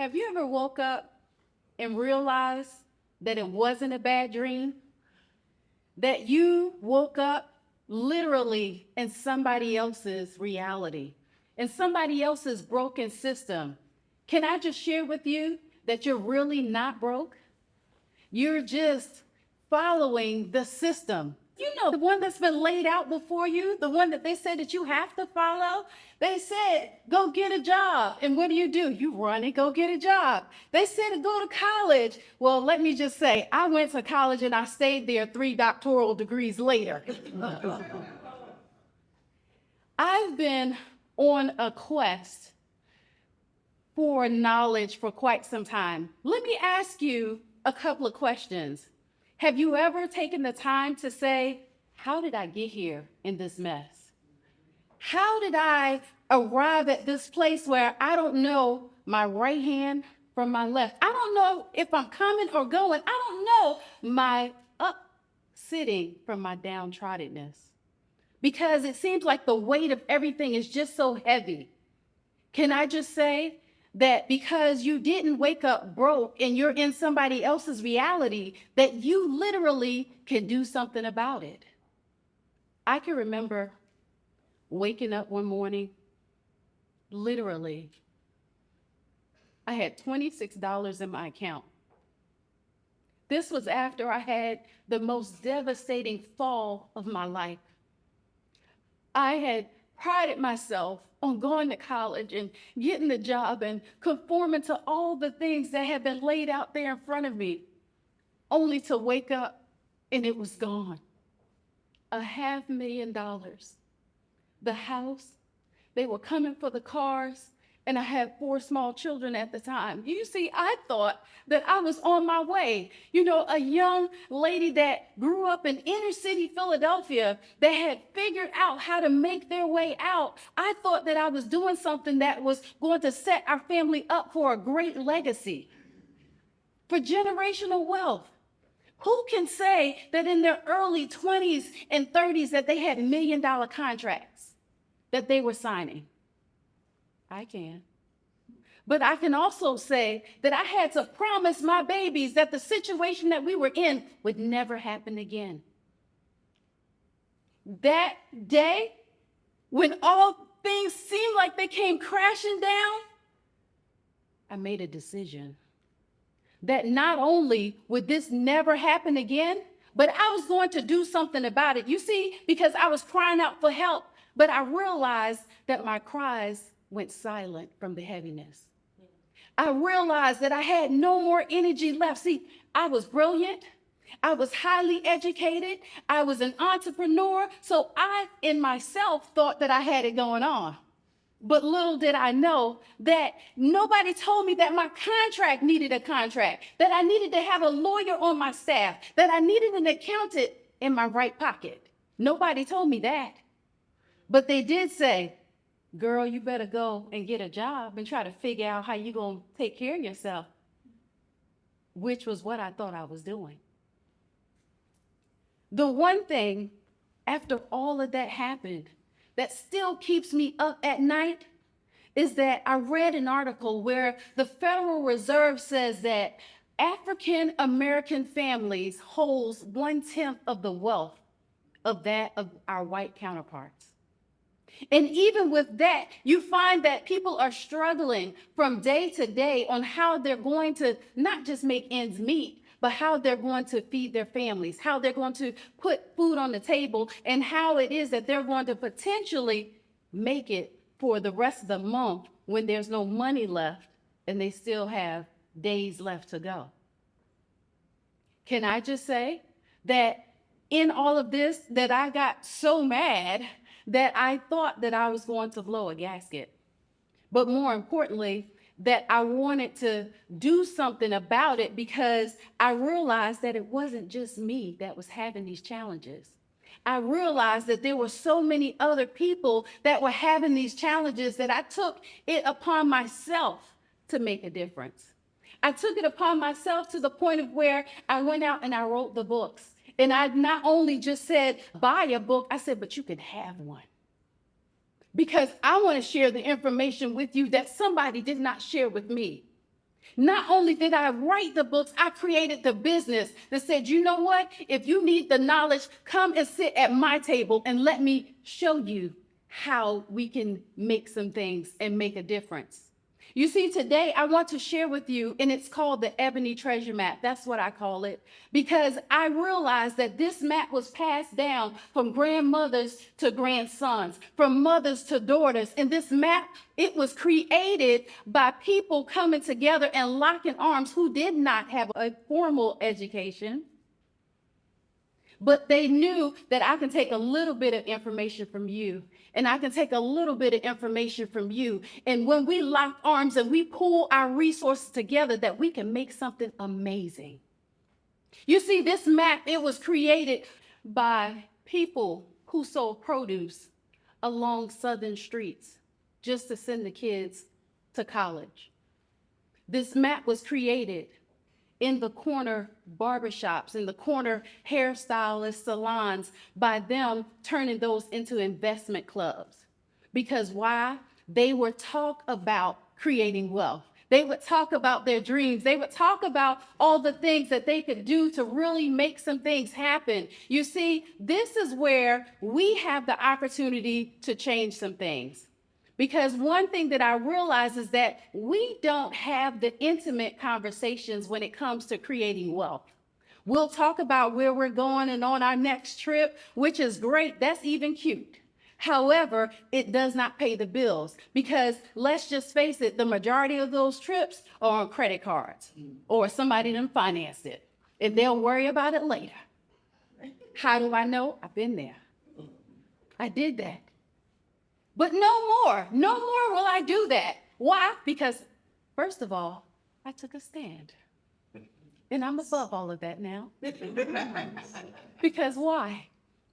Have you ever woke up and realized that it wasn't a bad dream? That you woke up literally in somebody else's reality, in somebody else's broken system. Can I just share with you that you're really not broke? You're just following the system. You know, the one that's been laid out before you, the one that they said that you have to follow. They said, go get a job. And what do? You run and go get a job. They said to go to college. Well, let me just say, I went to college and I stayed there 3 doctoral degrees later. I've been on a quest for knowledge for quite some time. Let me ask you a couple of questions. Have you ever taken the time to say, how did I get here in this mess? How did I arrive at this place where I don't know my right hand from my left? I don't know if I'm coming or going. I don't know my up sitting from my downtroddenness. Because it seems like the weight of everything is just so heavy. Can I just say that because you didn't wake up broke and you're in somebody else's reality, that you literally can do something about it? I can remember waking up one morning, literally, I had $26 in my account. This was after I had the most devastating fall of my life. I had prided myself on going to college and getting a job and conforming to all the things that had been laid out there in front of me, only to wake up and it was gone. $500,000. The house, they were coming for the cars, and I had 4 small children at the time. You see, I thought that I was on my way. You know, a young lady that grew up in inner city Philadelphia that had figured out how to make their way out. I thought that I was doing something that was going to set our family up for a great legacy, for generational wealth. Who can say that in their early 20s and 30s that they had $1 million contracts that they were signing? I can. But I can also say that I had to promise my babies that the situation that we were in would never happen again. That day, when all things seemed like they came crashing down, I made a decision that not only would this never happen again, but I was going to do something about it. You see, because I was crying out for help, but I realized that my cries went silent from the heaviness. I realized that I had no more energy left. See, I was brilliant. I was highly educated. I was an entrepreneur. So I, in myself, thought that I had it going on. But little did I know that nobody told me that my contract needed a contract, that I needed to have a lawyer on my staff, that I needed an accountant in my right pocket. Nobody told me that. But they did say, girl, you better go and get a job and try to figure out how you're going to take care of yourself, which was what I thought I was doing. The one thing, after all of that happened, that still keeps me up at night is that I read an article where the Federal Reserve says that African American families holds 1/10 of the wealth of that of our white counterparts. And even with that, you find that people are struggling from day to day on how they're going to not just make ends meet, but how they're going to feed their families, how they're going to put food on the table, and how it is that they're going to potentially make it for the rest of the month when there's no money left and they still have days left to go. Can I just say that in all of this, that I got so mad that I thought that I was going to blow a gasket. But more importantly, that I wanted to do something about it because I realized that it wasn't just me that was having these challenges. I realized that there were so many other people that were having these challenges that I took it upon myself to make a difference. I took it upon myself to the point of where I went out and I wrote the books. And I not only just said, buy a book, I said, but you can have one. Because I want to share the information with you that somebody did not share with me. Not only did I write the books, I created the business that said, you know what? If you need the knowledge, come and sit at my table and let me show you how we can make some things and make a difference. You see, today I want to share with you, and it's called the Ebony Treasure Map. That's what I call it, because I realized that this map was passed down from grandmothers to grandsons, from mothers to daughters. And this map, it was created by people coming together and locking arms who did not have a formal education. But they knew that I can take a little bit of information from you, and I can take a little bit of information from you. And when we lock arms and we pool our resources together, that we can make something amazing. You see, this map, it was created by people who sold produce along southern streets just to send the kids to college. This map was created in the corner barbershops, in the corner hairstylist salons, by them turning those into investment clubs. Because why? They would talk about creating wealth. They would talk about their dreams. They would talk about all the things that they could do to really make some things happen. You see, this is where we have the opportunity to change some things. Because one thing that I realize is that we don't have the intimate conversations when it comes to creating wealth. We'll talk about where we're going and on our next trip, which is great. That's even cute. However, it does not pay the bills, because let's just face it, the majority of those trips are on credit cards, or somebody done financed it, and they'll worry about it later. How do I know? I've been there. I did that. But no more will I do that. Why? Because first of all, I took a stand. And I'm above all of that now. Because why?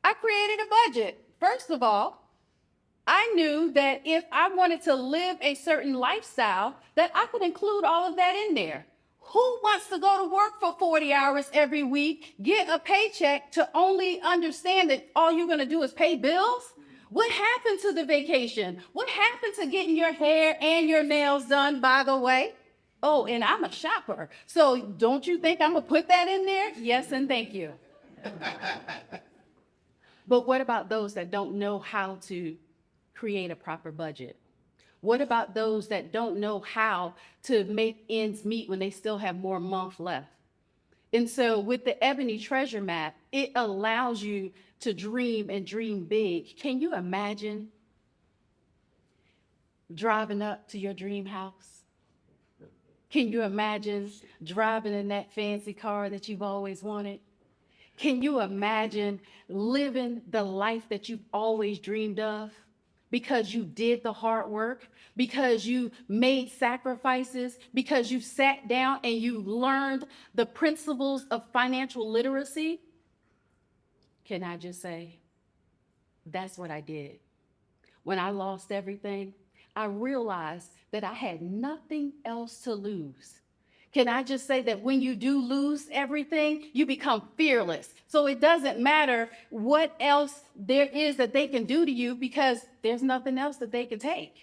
I created a budget. First of all, I knew that if I wanted to live a certain lifestyle, that I could include all of that in there. Who wants to go to work for 40 hours every week, get a paycheck, to only understand that all you're going to do is pay bills? What happened to the vacation? What happened to getting your hair and your nails done, by the way? Oh, and I'm a shopper. So don't you think I'm going to put that in there? Yes, and thank you. But what about those that don't know how to create a proper budget? What about those that don't know how to make ends meet when they still have more month left? And so with the Ebony Treasure Map, it allows you to dream and dream big. Can you imagine driving up to your dream house? Can you imagine driving in that fancy car that you've always wanted? Can you imagine living the life that you've always dreamed of? Because you did the hard work, because you made sacrifices, because you sat down and you learned the principles of financial literacy. Can I just say, that's what I did. When I lost everything, I realized that I had nothing else to lose. Can I just say that when you do lose everything, you become fearless. So it doesn't matter what else there is that they can do to you, because there's nothing else that they can take.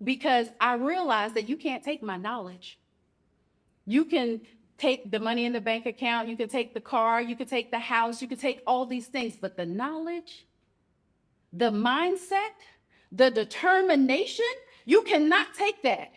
Because I realized that you can't take my knowledge. You can take the money in the bank account, you can take the car, you can take the house, you can take all these things, but the knowledge, the mindset, the determination, you cannot take that.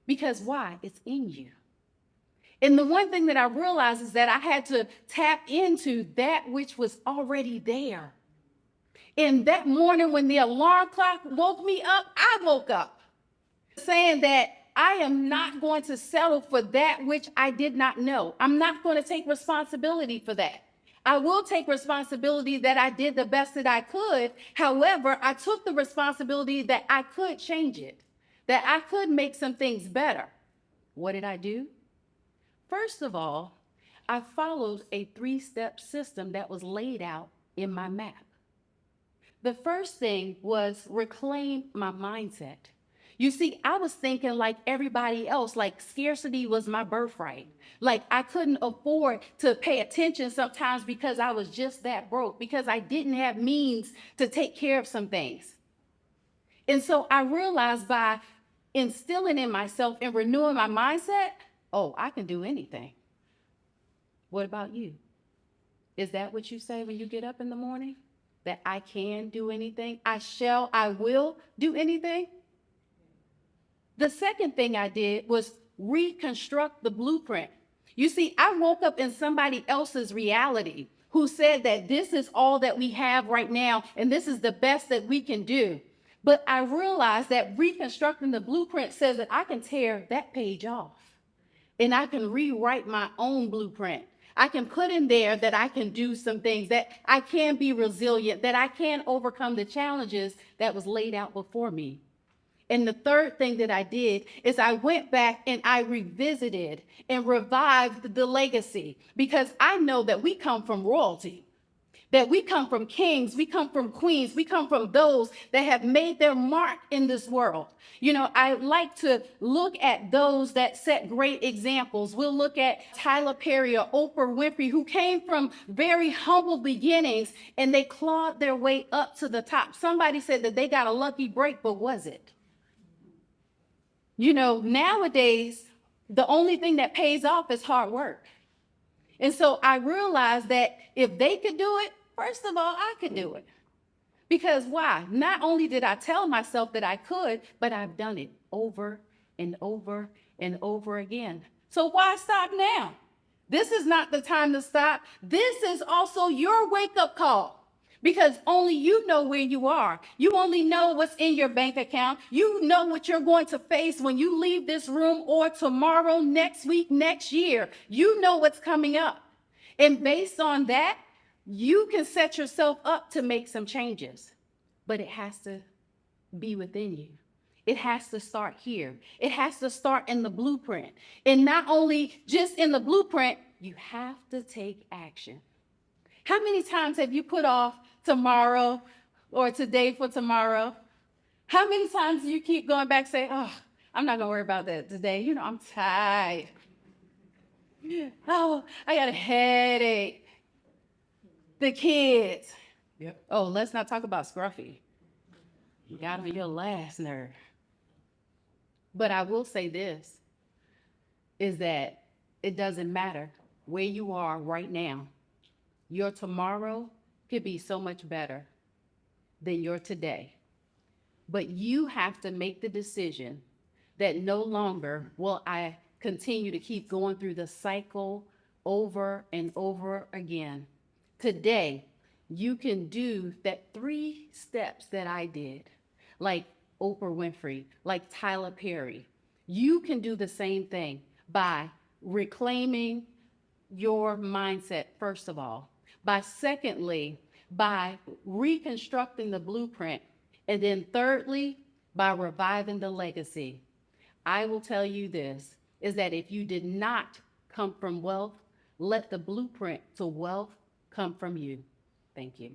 Because why? It's in you. And the one thing that I realized is that I had to tap into that which was already there. And that morning when the alarm clock woke me up, I woke up saying that I am not going to settle for that which I did not know. I'm not going to take responsibility for that. I will take responsibility that I did the best that I could. However, I took the responsibility that I could change it, that I could make some things better. What did I do? First of all, I followed a 3-step system that was laid out in my map. The first thing was reclaim my mindset. You see, I was thinking like everybody else, like scarcity was my birthright. Like I couldn't afford to pay attention sometimes because I was just that broke, because I didn't have means to take care of some things. And so I realized by instilling in myself and renewing my mindset, oh, I can do anything. What about you? Is that what you say when you get up in the morning? That I can do anything? I will do anything? The second thing I did was reconstruct the blueprint. You see, I woke up in somebody else's reality who said that this is all that we have right now and this is the best that we can do. But I realized that reconstructing the blueprint says that I can tear that page off and I can rewrite my own blueprint. I can put in there that I can do some things, that I can be resilient, that I can overcome the challenges that was laid out before me. And the third thing that I did is I went back and I revisited and revived the legacy, because I know that we come from royalty, that we come from kings, we come from queens, we come from those that have made their mark in this world. You know, I like to look at those that set great examples. We'll look at Tyler Perry or Oprah Winfrey, who came from very humble beginnings and they clawed their way up to the top. Somebody said that they got a lucky break, but was it? You know, nowadays, the only thing that pays off is hard work. And so I realized that if they could do it, first of all, I could do it. Because why? Not only did I tell myself that I could, but I've done it over and over and over again. So why stop now? This is not the time to stop. This is also your wake-up call. Because only you know where you are. You only know what's in your bank account. You know what you're going to face when you leave this room, or tomorrow, next week, next year. You know what's coming up. And based on that, you can set yourself up to make some changes. But it has to be within you. It has to start here. It has to start in the blueprint. And not only just in the blueprint, you have to take action. How many times have you put off tomorrow or today for tomorrow? How many times do you keep going back saying, oh, I'm not going to worry about that today. You know, I'm tired. Oh, I got a headache. The kids. Yep. Oh, let's not talk about Scruffy. You got to be your last nerve. But I will say this, is that it doesn't matter where you are right now. Your tomorrow could be so much better than your today. But you have to make the decision that no longer will I continue to keep going through the cycle over and over again. Today, you can do that 3 steps that I did, like Oprah Winfrey, like Tyler Perry. You can do the same thing by reclaiming your mindset, first of all. By reconstructing the blueprint. And then thirdly, by reviving the legacy. I will tell you this, is that if you did not come from wealth, let the blueprint to wealth come from you. Thank you.